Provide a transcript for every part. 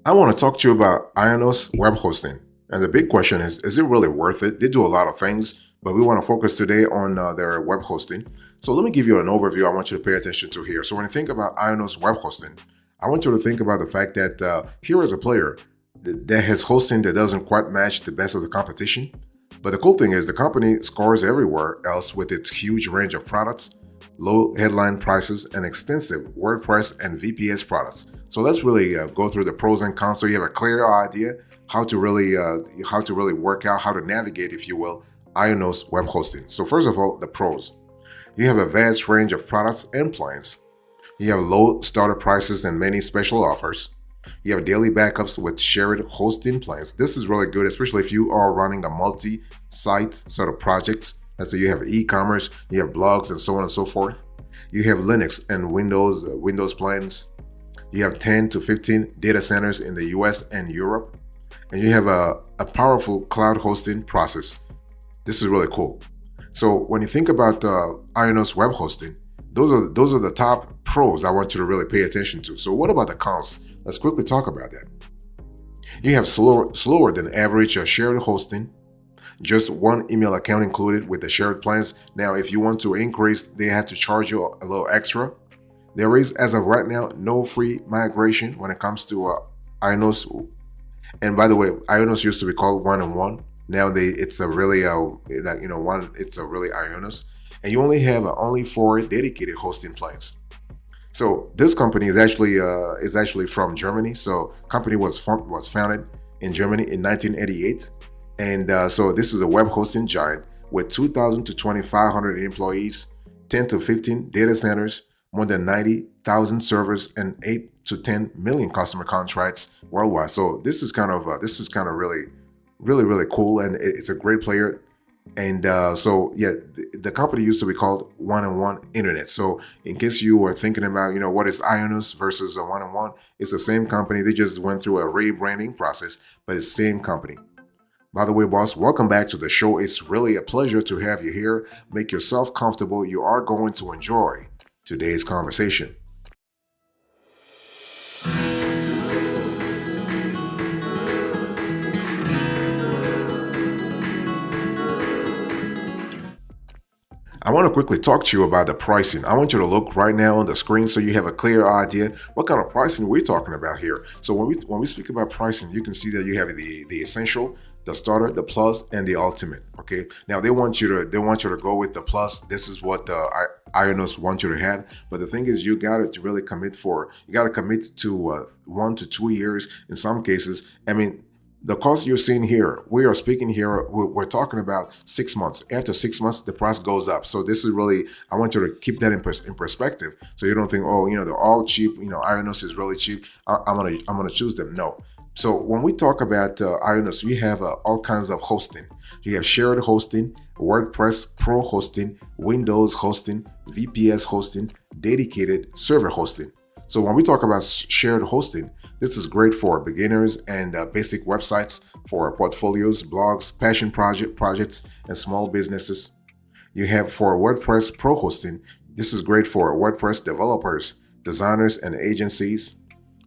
I want to talk to you about Ionos web hosting. And the big question is it really worth it? They do a lot of things, but we want to focus today on their web hosting. So let me give you an overview I want you to pay attention to here. So when you think about Ionos web hosting, I want you to think about the fact that here is a player that has hosting that doesn't quite match the best of the competition. But the cool thing is the company scores everywhere else with its huge range of products, low headline prices, and extensive WordPress and VPS products. So let's really go through the pros and cons so you have a clear idea how to really work out, how to navigate, if you will, Ionos web hosting. So first of all, the pros. You have a vast range of products and plans. You have low starter prices and many special offers. You have daily backups with shared hosting plans. This is really good, especially if you are running a multi-site sort of project. And so you have e-commerce, you have blogs, and so on and so forth. You have Linux and Windows plans. You have 10 to 15 data centers in the US and Europe. And you have a powerful cloud hosting process. This is really cool. So when you think about Ionos web hosting, those are the top pros I want you to really pay attention to. So what about the cons? Let's quickly talk about that. You have slower than average shared hosting. Just one email account included with the shared plans. Now, if you want to increase, they have to charge you a little extra. There is, as of right now, no free migration when it comes to Ionos. And by the way, Ionos used to be called one-on-one. Now it's a really it's a really Ionos, and you only have only 4 dedicated hosting plans. So this company is actually from Germany. So company was founded in Germany in 1988, and so this is a web hosting giant with 2,000 to 2,500 employees, 10 to 15 data centers, more than 90,000 servers, and 8 to 10 million customer contracts worldwide. So this is kind of really cool, and it's a great player. And so yeah, the company used to be called One-on-One Internet. So in case you were thinking about, what is Ionos versus a One-on-One, it's the same company. They just went through a rebranding process, but it's the same company. By the way, boss, welcome back to the show. It's really a pleasure to have you here. Make yourself comfortable. You are going to enjoy today's conversation. I want to quickly talk to you about the pricing. I want you to look right now on the screen so you have a clear idea what kind of pricing we're talking about here. So when we speak about pricing, you can see that you have the essential, the starter, the plus, and the ultimate. Okay. Now they want you to go with the plus. This is what Ionos want you to have. But the thing is, you got to really commit to 1 to 2 years in some cases. I mean, the cost you're seeing here, we're talking about 6 months. After 6 months, the price goes up. So this is really, I want you to keep that in perspective. So you don't think, oh, they're all cheap. Ionos is really cheap. I'm gonna choose them. No. So when we talk about Ionos, we have all kinds of hosting. You have shared hosting, WordPress Pro hosting, Windows hosting, VPS hosting, dedicated server hosting. So when we talk about shared hosting, this is great for beginners and basic websites, for portfolios, blogs, passion projects, and small businesses. You have for WordPress Pro hosting, this is great for WordPress developers, designers, and agencies.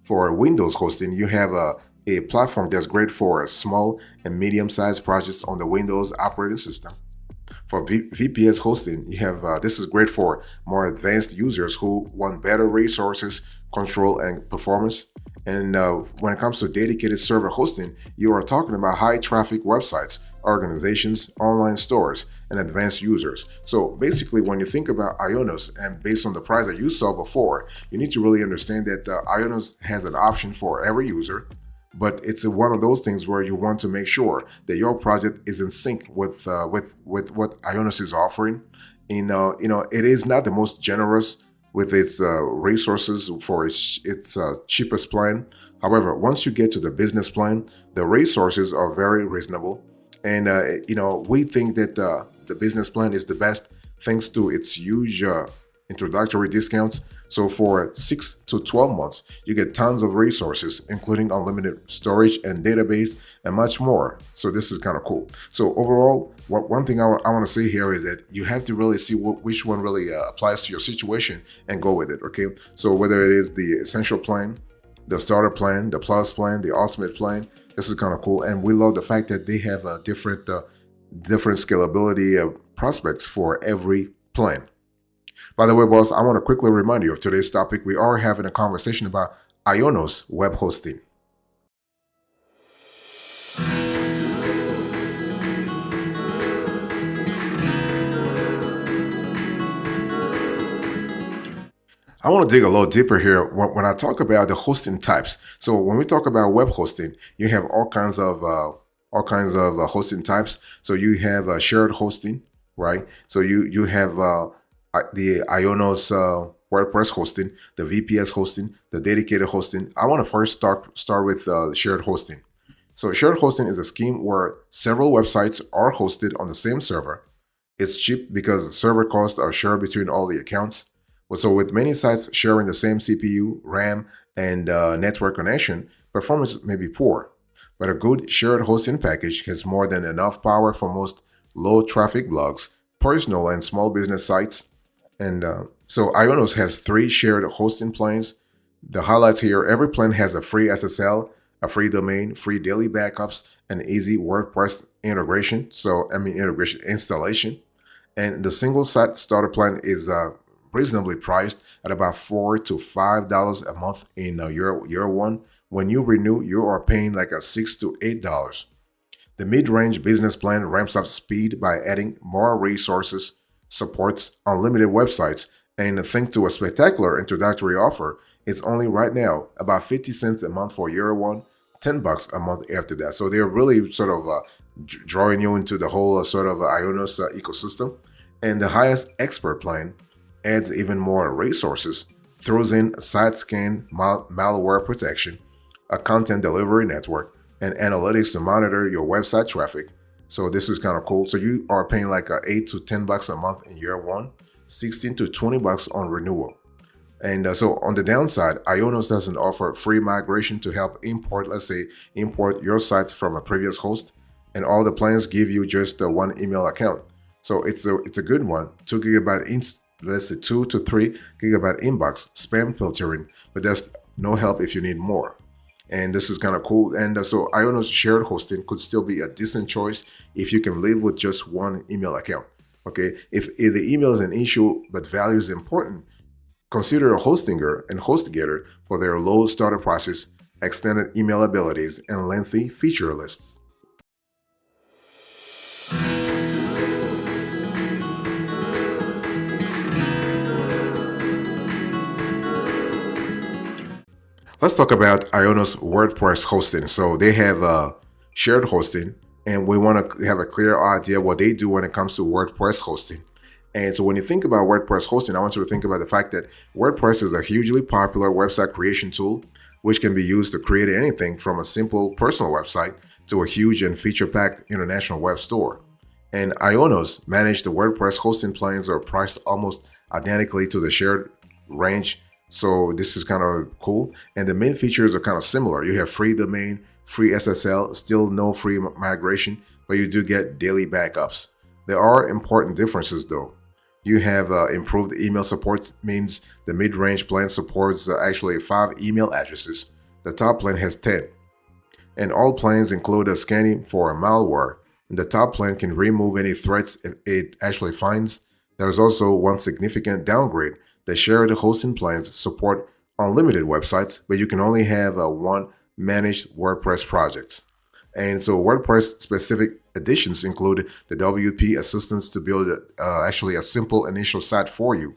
For Windows hosting, you have a platform that's great for small and medium-sized projects on the Windows operating system. For VPS hosting, you have this is great for more advanced users who want better resources, control, and performance. And when it comes to dedicated server hosting, you are talking about high traffic websites, organizations, online stores, and advanced users. So basically, when you think about Ionos, and based on the price that you saw before, you need to really understand that Ionos has an option for every user. But it's one of those things where you want to make sure that your project is in sync with what Ionos is offering. It is not the most generous with its resources for its cheapest plan. However, once you get to the business plan, the resources are very reasonable, and we think that the business plan is the best thanks to its huge introductory discounts. So for 6 to 12 months, you get tons of resources, including unlimited storage and database and much more. So this is kind of cool. So overall, one thing I want to say here is that you have to really see which one really applies to your situation and go with it. Okay. So whether it is the essential plan, the starter plan, the plus plan, the ultimate plan. This is kind of cool, and we love the fact that they have a different scalability prospects for every plan. By the way, boss, I want to quickly remind you of today's topic. We are having a conversation about Ionos web hosting. I want to dig a little deeper here when I talk about the hosting types. So when we talk about web hosting, you have all kinds of hosting types. So you have shared hosting, right? So you have the Ionos WordPress hosting, the VPS hosting, the dedicated hosting. I want to first start with shared hosting. So shared hosting is a scheme where several websites are hosted on the same server. It's cheap because the server costs are shared between all the accounts. So with many sites sharing the same CPU, RAM, and network connection, performance may be poor. But a good shared hosting package has more than enough power for most low traffic blogs, personal and small business sites. And so Ionos has three shared hosting plans. The highlights here, every plan has a free SSL, a free domain, free daily backups, and easy WordPress integration. Integration installation. And the single site starter plan is reasonably priced at about $4 to $5 a month in year one. When you renew, you are paying like a $6 to $8. The mid-range business plan ramps up speed by adding more resources, supports unlimited websites, and thanks to a spectacular introductory offer, it's only right now about 50 cents a month for year one, $10 a month after that. So they're really sort of drawing you into the whole sort of Ionos ecosystem. And the highest expert plan adds even more resources, throws in side scan malware protection, a content delivery network, and analytics to monitor your website traffic. So this is kind of cool. So you are paying like $8 to $10 a month in year one, 16 to $20 on renewal. And so on the downside, Ionos doesn't offer free migration to help import your sites from a previous host, and all the plans give you just one email account. So it's a good one. 2 to 3 gigabyte inbox spam filtering, but that's no help if you need more. And this is kind of cool. And so Ionos shared hosting could still be a decent choice if you can live with just one email account. Okay, if the email is an issue but value is important, consider a Hostinger and HostGator for their low startup prices, extended email abilities, and lengthy feature lists. Let's talk about Ionos WordPress hosting. So they have shared hosting, and we want to have a clear idea what they do when it comes to WordPress hosting. And so when you think about WordPress hosting, I want you to think about the fact that WordPress is a hugely popular website creation tool, which can be used to create anything from a simple personal website to a huge and feature-packed international web store. And Ionos manage the WordPress hosting plans are priced almost identically to the shared range. So this is kind of cool. And the main features are kind of similar. You have free domain, free SSL, still no free migration, but you do get daily backups. There are important differences though. You have improved email support, means the mid-range plan supports actually 5 email addresses. The top plan has 10. And all plans include a scanning for malware. And the top plan can remove any threats it actually finds. There's also one significant downgrade. The shared hosting plans support unlimited websites, but you can only have one managed WordPress projects. And so WordPress specific additions include the WP assistance to build actually a simple initial site for you.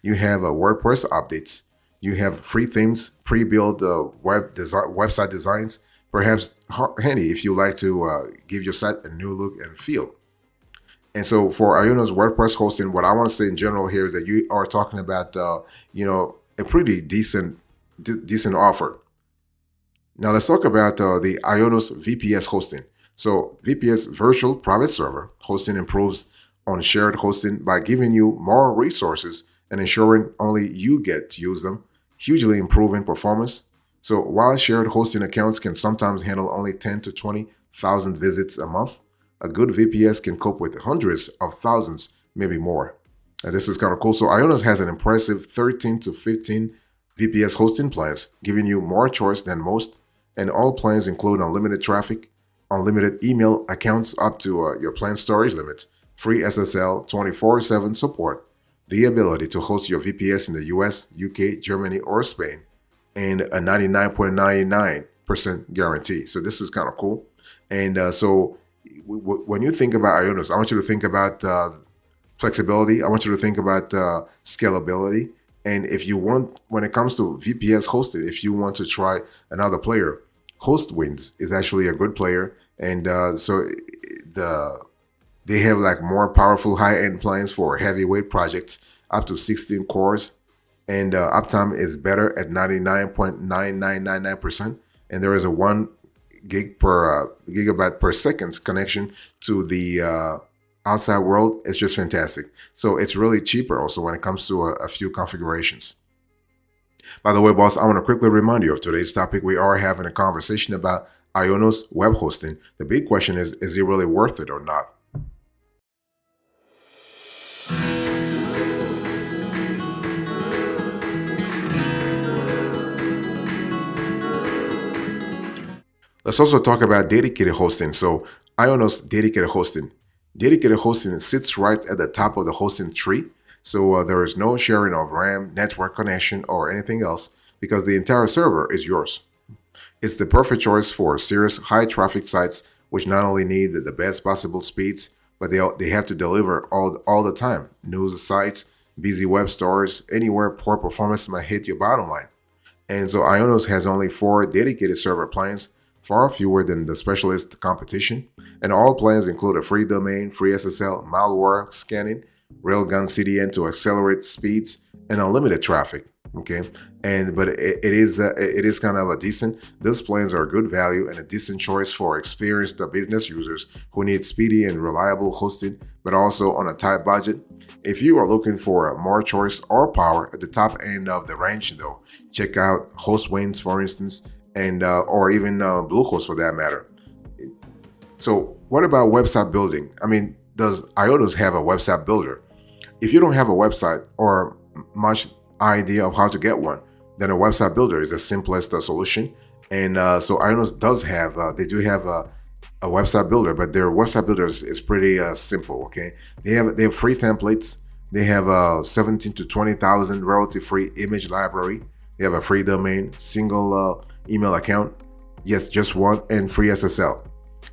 You have WordPress updates. You have free themes, pre-built website designs, perhaps handy if you like to give your site a new look and feel. And so for Ionos WordPress hosting, what I want to say in general here is that you are talking about, a pretty decent offer. Now let's talk about the Ionos VPS hosting. So VPS virtual private server hosting improves on shared hosting by giving you more resources and ensuring only you get to use them, hugely improving performance. So while shared hosting accounts can sometimes handle only 10 to 20,000 visits a month, a good VPS can cope with hundreds of thousands, maybe more. And this is kind of cool. So Ionos has an impressive 13 to 15 VPS hosting plans, giving you more choice than most, and all plans include unlimited traffic, unlimited email accounts up to your plan storage limit, free SSL 24/7 support, the ability to host your VPS in the US, UK, Germany, or Spain, and a 99.99% guarantee. So this is kind of cool. And when you think about Ionos, I want you to think about flexibility. I want you to think about scalability. And if you want, when it comes to VPS hosted, if you want to try another player, HostWinds is actually a good player. And the they have like more powerful high-end plans for heavyweight projects, up to 16 cores, and uptime is better at 99.9999%. And there is a 1 gig per gigabyte per second connection to the outside world. It's just fantastic. So it's really cheaper also when it comes to a few configurations. By the way, boss, I want to quickly remind you of today's topic. We are having a conversation about Ionos web hosting. The big question is it really worth it or not? Let's also talk about dedicated hosting. So Ionos dedicated hosting. Dedicated hosting sits right at the top of the hosting tree. So there is no sharing of RAM, network connection, or anything else because the entire server is yours. It's the perfect choice for serious high traffic sites which not only need the best possible speeds, but they have to deliver all the time. News sites, busy web stores, anywhere poor performance might hit your bottom line. And so Ionos has only 4 dedicated server plans, far fewer than the specialist competition. And all plans include a free domain, free SSL, malware scanning, railgun CDN to accelerate speeds, and unlimited traffic. Okay, and but it is kind of a decent. These plans are a good value and a decent choice for experienced business users who need speedy and reliable hosting, but also on a tight budget. If you are looking for more choice or power at the top end of the range, though, check out HostWinds, for instance, and or even Bluehost for that matter. So, what about website building? I mean, does Ionos have a website builder? If you don't have a website or much idea of how to get one, then a website builder is the simplest solution. And so Ionos does have, they do have a website builder, but their website builder is pretty simple. Okay, they have free templates. They have 17 to 20,000 royalty free image library. They have a free domain, single email account. Yes, just one, and free SSL.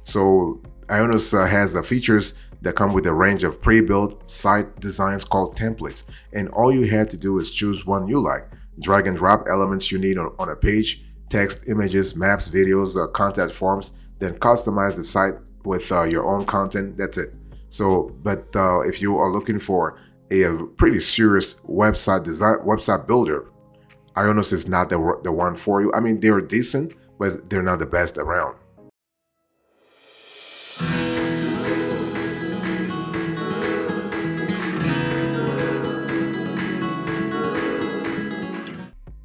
So Ionos has features that come with a range of pre-built site designs called templates. And all you have to do is choose one you like. Drag and drop elements you need on a page, text, images, maps, videos, contact forms, then customize the site with your own content. That's it. So, but if you are looking for a pretty serious website builder, Ionos is not the one for you. I mean, they're decent, but they're not the best around.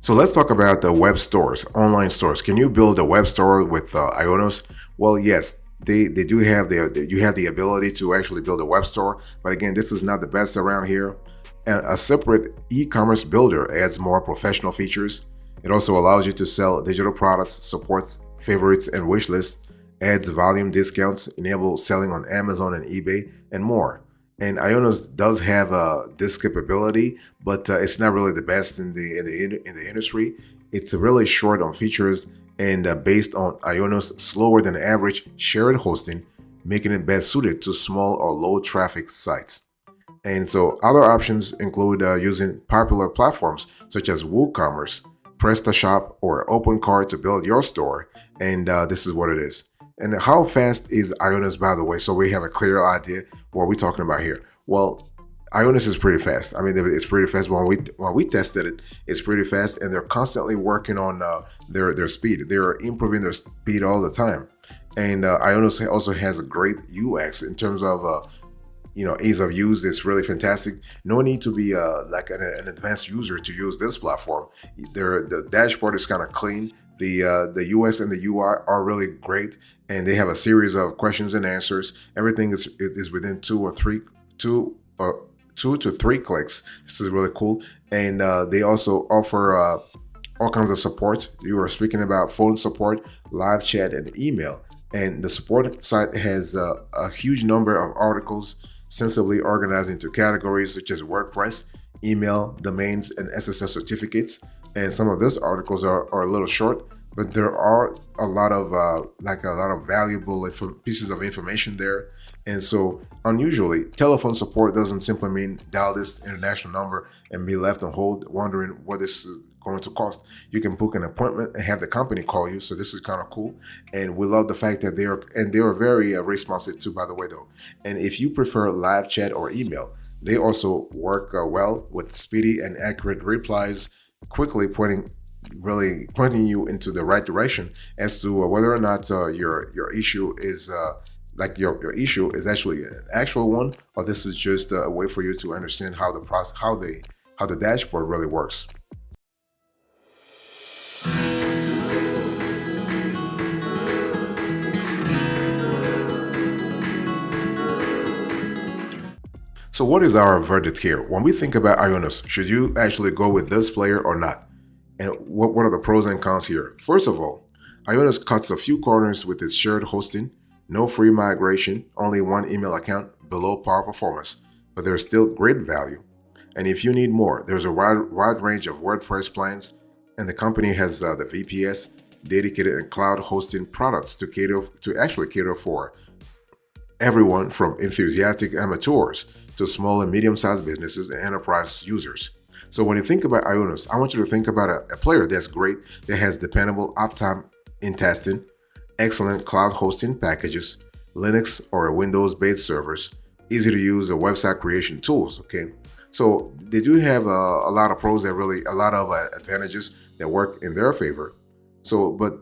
So let's talk about the web stores, online stores. Can you build a web store with Ionos? Well, yes, they do have you have the ability to actually build a web store, but again, this is not the best around here. And a separate e-commerce builder adds more professional features. It also allows you to sell digital products, supports favorites and wish lists, adds volume discounts, enables selling on Amazon and eBay, and more. And Ionos does have this capability, but it's not really the best in the industry. It's really short on features and based on Ionos' slower than average shared hosting, making it best suited to small or low traffic sites. And so other options include using popular platforms such as WooCommerce, PrestaShop, or OpenCart to build your store. And this is what it is. And how fast is Ionos, by the way? So we have a clear idea what we're talking about here. Well, Ionos is pretty fast. I mean, it's pretty fast. When we tested it, it's pretty fast, and they're constantly working on their speed. They're improving their speed all the time. And Ionos also has a great UX in terms of ease of use. Is really fantastic. No need to be like an advanced user to use this platform. The dashboard is kind of clean. The US and the UI are really great, and they have a series of questions and answers. Everything is within two to three clicks. This is really cool, and they also offer all kinds of support. You are speaking about phone support, live chat, and email. And the support site has a huge number of articles sensibly organized into categories such as WordPress, email, domains, and SSL certificates. And some of those articles are a little short, but there are a lot of valuable pieces of information there. And so, unusually, telephone support doesn't simply mean dial this international number and be left on hold wondering what this is going to cost. You can book an appointment and have the company call you. So this is kind of cool, and we love the fact that they are very responsive too. By the way, though, and if you prefer live chat or email, they also work well with speedy and accurate replies, quickly pointing you into the right direction as to whether or not your issue is your issue is actually an actual one, or this is just a way for you to understand how the process, how the dashboard really works. So what is our verdict here? When we think about Ionos, should you actually go with this player or not? And what are the pros and cons here? First of all, Ionos cuts a few corners with its shared hosting, no free migration, only one email account, below par performance, but there's still great value. And if you need more, there's a wide range of WordPress plans, and the company has the VPS, dedicated and cloud hosting products to actually cater for everyone from enthusiastic amateurs to small and medium-sized businesses and enterprise users. So when you think about Ionos, I want you to think about a player that's great, that has dependable uptime in testing, excellent cloud hosting packages, Linux or Windows-based servers, easy to use website creation tools. Okay, so they do have a lot of pros, a lot of advantages that work in their favor. So, but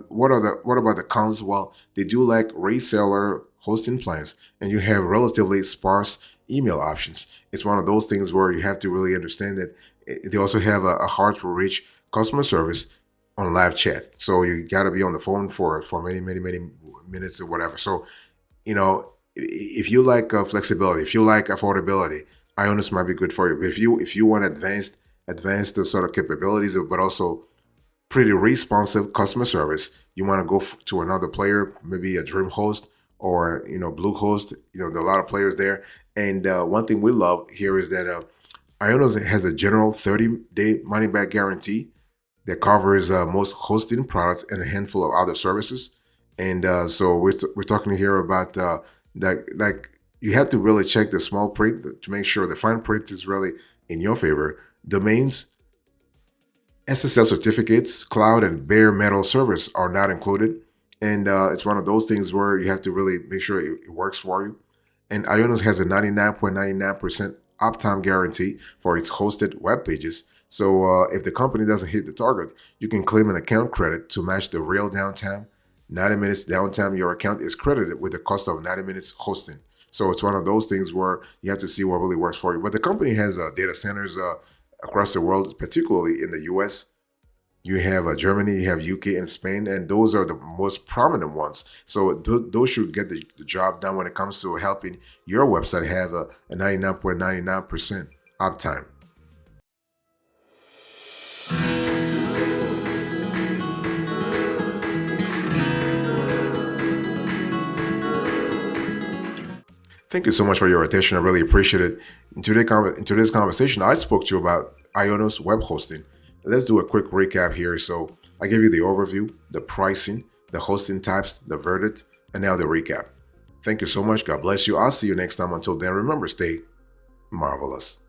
what about the cons? Well, they do lack reseller hosting plans, and you have relatively sparse email options. It's one of those things where you have to really understand that they also have a hard to reach customer service on live chat. So you got to be on the phone for many minutes or whatever. So, if you like flexibility, if you like affordability, Ionos might be good for you. But if you want advanced sort of capabilities, but also pretty responsive customer service, you want to go to another player, maybe a DreamHost or Bluehost. There are a lot of players there. And one thing we love here is that Ionos has a general 30-day money-back guarantee that covers most hosting products and a handful of other services. And so we're talking here about that. Like, you have to really check the small print to make sure the fine print is really in your favor. Domains, SSL certificates, cloud, and bare metal servers are not included. And it's one of those things where you have to really make sure it works for you. And Ionos has a 99.99% uptime guarantee for its hosted web pages. So if the company doesn't hit the target, you can claim an account credit to match the real downtime. 90 minutes downtime, your account is credited with the cost of 90 minutes hosting. So it's one of those things where you have to see what really works for you. But the company has data centers across the world, particularly in the US. You have Germany, you have UK and Spain, and those are the most prominent ones. So those should get the job done when it comes to helping your website have a 99.99% uptime. Thank you so much for your attention. I really appreciate it. In today's conversation, I spoke to you about Ionos web hosting. Let's do a quick recap here. So I gave you the overview, the pricing, the hosting types, the verdict, and now the recap. Thank you so much. God bless you. I'll see you next time. Until then, remember, stay marvelous.